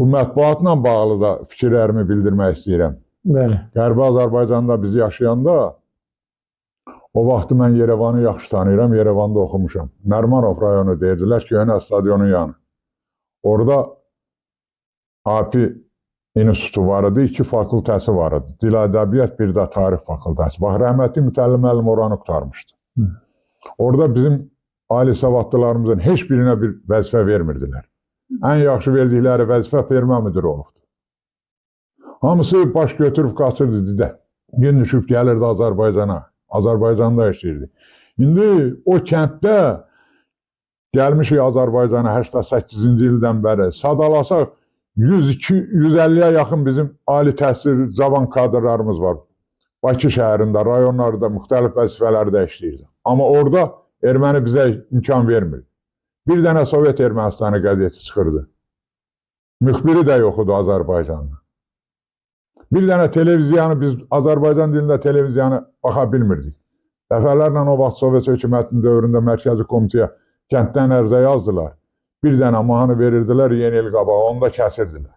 Bu mətbuatla bağlı da fikirlərimi bildirmək istəyirəm. Bəli. Qərbi Azərbaycanda biz yaşayanda, o vaxtı mən Yerevanı yaxşı tanıyıram, Yerevanda oxumuşam. Nərmanov rayonu deyirdilər ki, Yönə stadionun yanı. Orada API institutu var idi, 2 fakültəsi var idi. Dil ədəbiyyat, bir də tarix fakültəsi. Bax, rəhmətli Mütəllim müəllim oranı qurtarmışdı. Orada bizim ali savadlılarımızın heç birinə bir vəzifə vermirdilər. Ən yaxşı verdikləri vəzifə ferma müdürü olubdu. Hamısı baş götürüb qaçırdı didə. Gün düşüb gəlirdi Azərbaycana. Azərbaycanda işləyirdi. İndi o kənddə gəlmişik Azərbaycana 88-ci ildən bəri. Sadalasaq 100-150-yə yaxın bizim ali təhsil cavan kadrlarımız var. Bakı şəhərində, rayonlarda müxtəlif vəzifələrdə işləyirdi. Amma orada erməni bizə imkan vermir. Bir dənə Sovet Ermənistanı qəzeti çıxırdı. Müxbiri də yox idi Azərbaycanda. Bir dənə televiziyanı, biz Azərbaycan dilində televiziyanı baxa bilmirdik. Dəfələrlə o vaxt Sovet hökumətinin dövründə Mərkəzi Komitəyə kənddən ərzə yazdılar. Bir dənə mahnı verirdilər, yeni il qabağı, onu da kəsirdilər.